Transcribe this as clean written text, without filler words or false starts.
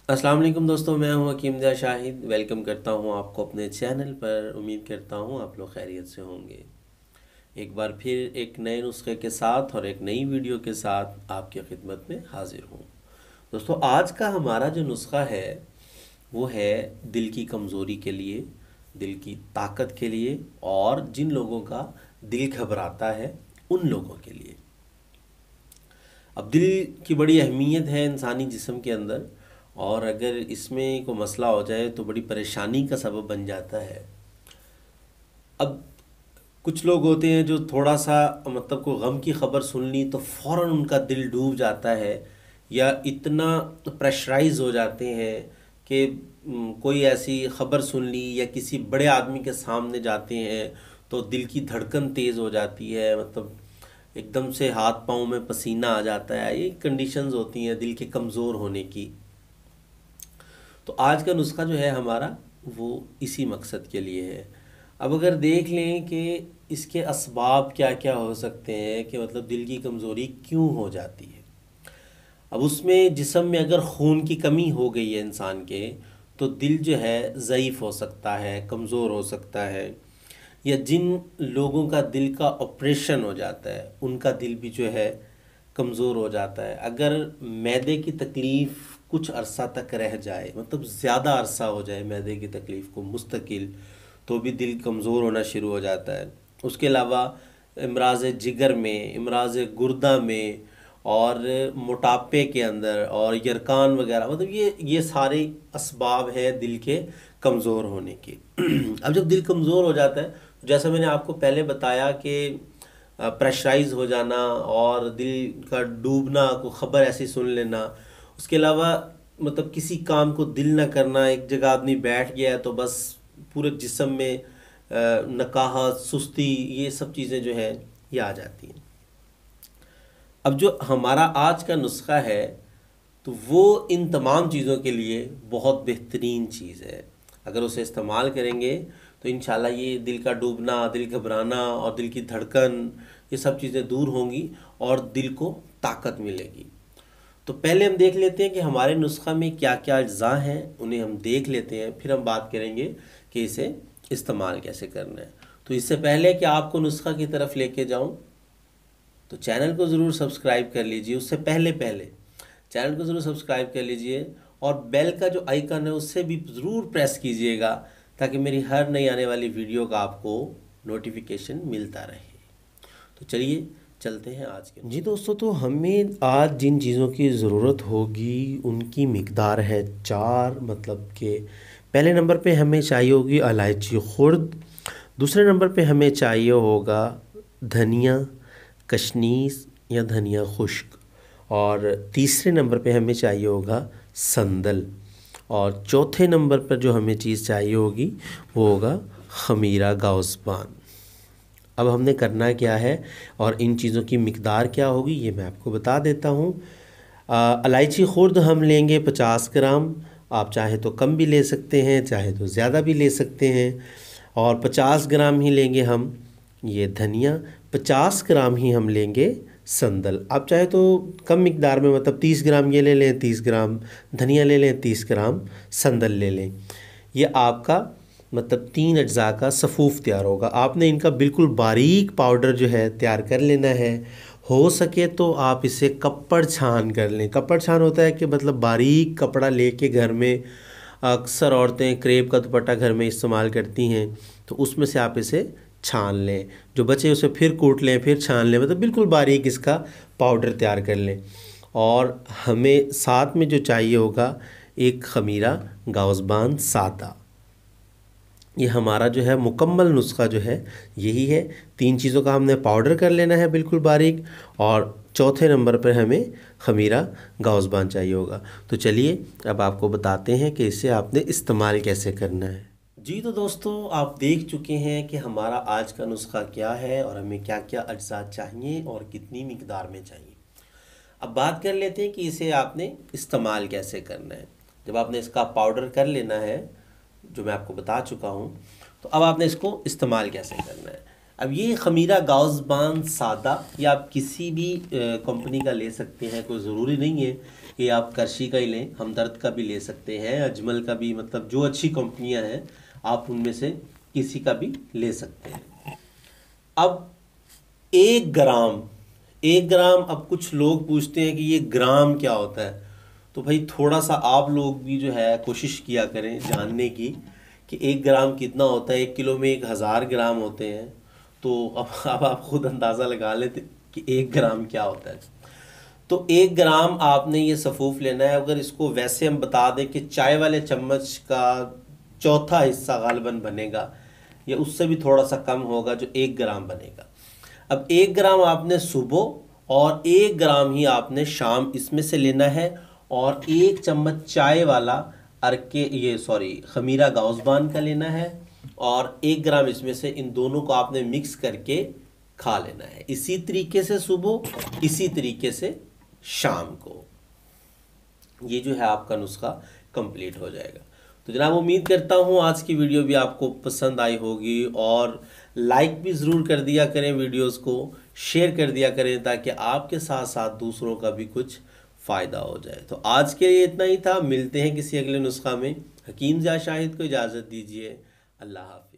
अस्सलाम वालेकुम दोस्तों, मैं हूं हकीम दा शाहिद। वेलकम करता हूं आपको अपने चैनल पर। उम्मीद करता हूं आप लोग खैरियत से होंगे। एक बार फिर एक नए नुस्खे के साथ और एक नई वीडियो के साथ आपकी खिदमत में हाजिर हूं। दोस्तों, आज का हमारा जो नुस्खा है वो है दिल की कमज़ोरी के लिए, दिल की ताकत के लिए और जिन लोगों का दिल घबराता है उन लोगों के लिए। अब दिल की बड़ी अहमियत है इंसानी जिस्म के अंदर, और अगर इसमें कोई मसला हो जाए तो बड़ी परेशानी का सबब बन जाता है। अब कुछ लोग होते हैं जो थोड़ा सा मतलब कोई गम की खबर सुन ली तो फ़ौरन उनका दिल डूब जाता है, या इतना प्रेशराइज हो जाते हैं कि कोई ऐसी खबर सुन ली या किसी बड़े आदमी के सामने जाते हैं तो दिल की धड़कन तेज़ हो जाती है, मतलब एकदम से हाथ पाँव में पसीना आ जाता है। ये कंडीशंस होती हैं दिल के कमज़ोर होने की। तो आज का नुस्खा जो है हमारा वो इसी मकसद के लिए है। अब अगर देख लें कि इसके असबाब क्या क्या हो सकते हैं, कि मतलब दिल की कमज़ोरी क्यों हो जाती है। अब उसमें जिस्म में अगर खून की कमी हो गई है इंसान के, तो दिल जो है ज़ईफ़ हो सकता है, कमज़ोर हो सकता है। या जिन लोगों का दिल का ऑपरेशन हो जाता है उनका दिल भी जो है कमज़ोर हो जाता है। अगर मैदे की तकलीफ़ कुछ अरसा तक रह जाए, मतलब ज़्यादा अरसा हो जाए मैदे की तकलीफ़ को मुस्तकिल, तो भी दिल कमज़ोर होना शुरू हो जाता है। उसके अलावा इमराज़ जिगर में, इमराज़ गुर्दा में, और मोटापे के अंदर और यरकान वगैरह, मतलब ये सारे असबाब हैं दिल के कमज़ोर होने के। अब जब दिल कमज़ोर हो जाता है, जैसा मैंने आपको पहले बताया कि प्रेशराइज हो जाना और दिल का डूबना, को खबर ऐसी सुन लेना, उसके अलावा मतलब किसी काम को दिल ना करना, एक जगह आदमी बैठ गया है तो बस पूरे जिस्म में नकाहत, सुस्ती, ये सब चीज़ें जो हैं ये आ जाती हैं। अब जो हमारा आज का नुस्खा है तो वो इन तमाम चीज़ों के लिए बहुत बेहतरीन चीज़ है। अगर उसे इस्तेमाल करेंगे तो इंशाल्लाह ये दिल का डूबना, दिल घबराना और दिल की धड़कन, ये सब चीज़ें दूर होंगी और दिल को ताकत मिलेगी। तो पहले हम देख लेते हैं कि हमारे नुस्खा में क्या क्या अज्जा हैं, उन्हें हम देख लेते हैं, फिर हम बात करेंगे कि इसे इस्तेमाल कैसे करना है। तो इससे पहले कि आपको नुस्खा की तरफ लेके जाऊं, तो चैनल को ज़रूर सब्सक्राइब कर लीजिए। उससे पहले पहले चैनल को ज़रूर सब्सक्राइब कर लीजिए और बेल का जो आइकन है उससे भी ज़रूर प्रेस कीजिएगा, ताकि मेरी हर नई आने वाली वीडियो का आपको नोटिफिकेशन मिलता रहे। तो चलिए चलते हैं आज के। जी दोस्तों, तो हमें आज जिन चीज़ों की ज़रूरत होगी उनकी मिकदार है 4। मतलब कि पहले नंबर पे हमें चाहिए होगी इलायची खुर्द, दूसरे नंबर पे हमें चाहिए होगा धनिया कशनीस या धनिया खुश्क, और तीसरे नंबर पे हमें चाहिए होगा संदल, और चौथे नंबर पर जो हमें चीज़ चाहिए होगी वो होगा खमीरा गाउसबान। अब हमने करना क्या है और इन चीज़ों की मिकदार क्या होगी ये मैं आपको बता देता हूँ। इलायची खुर्द हम लेंगे 50 ग्राम। आप चाहे तो कम भी ले सकते हैं, चाहे तो ज़्यादा भी ले सकते हैं। और 50 ग्राम ही लेंगे हम ये धनिया, 50 ग्राम ही हम लेंगे संदल। आप चाहे तो कम मिकदार में, मतलब 30 ग्राम ये ले लें, 30 ग्राम धनिया ले लें, 30 ग्राम संदल ले लें। ये आपका मतलब 3 अज्जा का सफ़ूफ़ तैयार होगा। आपने इनका बिल्कुल बारीक पाउडर जो है तैयार कर लेना है। हो सके तो आप इसे कपड़ छान कर लें। कपड़ छान होता है कि मतलब बारीक कपड़ा लेके, घर में अक्सर औरतें क्रेप का दुपट्टा घर में इस्तेमाल करती हैं, तो उसमें से आप इसे छान लें। जो बचे उसे फिर कूट लें, फिर छान लें, मतलब बिल्कुल बारीक इसका पाउडर तैयार कर लें। और हमें साथ में जो चाहिए होगा एक खमीरा गाउसबान सादा। ये हमारा जो है मुकम्मल नुस्खा जो है यही है। 3 चीज़ों का हमने पाउडर कर लेना है बिल्कुल बारीक, और चौथे नंबर पर हमें खमीरा गाउसबान चाहिए होगा। तो चलिए अब आपको बताते हैं कि इसे आपने इस्तेमाल कैसे करना है। जी तो दोस्तों, आप देख चुके हैं कि हमारा आज का नुस्खा क्या है और हमें क्या क्या अज्जा चाहिए और कितनी मिकदार में चाहिए। अब बात कर लेते हैं कि इसे आपने इस्तेमाल कैसे करना है। जब आपने इसका पाउडर कर लेना है, जो मैं आपको बता चुका हूँ, तो अब आपने इसको इस्तेमाल कैसे करना है। अब ये खमीरा गाउसबान सादा या आप किसी भी कंपनी का ले सकते हैं, कोई ज़रूरी नहीं है ये आप करशी का ही लें, हमदर्द का भी ले सकते हैं, अजमल का भी, मतलब जो अच्छी कंपनियां हैं आप उनमें से किसी का भी ले सकते हैं। अब 1 ग्राम, 1 ग्राम, अब कुछ लोग पूछते हैं कि ये ग्राम क्या होता है, तो भाई थोड़ा सा आप लोग भी जो है कोशिश किया करें जानने की कि 1 ग्राम कितना होता है। 1 किलो में 1000 ग्राम होते हैं, तो अब आप खुद अंदाज़ा लगा लेते कि 1 ग्राम क्या होता है। तो 1 ग्राम आपने ये सफ़ूफ लेना है। अगर इसको वैसे हम बता दें कि चाय वाले चम्मच का चौथा हिस्सा गालिबन बनेगा, या उससे भी थोड़ा सा कम होगा जो 1 ग्राम बनेगा। अब 1 ग्राम आपने सुबह और 1 ग्राम ही आपने शाम इसमें से लेना है, और 1 चम्मच चाय वाला अरके ये सॉरी खमीरा गाउसबान का लेना है, और 1 ग्राम इसमें से इन दोनों को आपने मिक्स करके खा लेना है। इसी तरीके से सुबह, इसी तरीके से शाम को, ये जो है आपका नुस्खा कंप्लीट हो जाएगा। तो जनाब उम्मीद करता हूँ आज की वीडियो भी आपको पसंद आई होगी, और लाइक भी ज़रूर कर दिया करें, वीडियोस को शेयर कर दिया करें, ताकि आपके साथ साथ दूसरों का भी कुछ फ़ायदा हो जाए। तो आज के लिए इतना ही था, मिलते हैं किसी अगले नुस्खा में। हकीम ज़ा शाहिद को इजाज़त दीजिए। अल्लाह हाफ़िज़।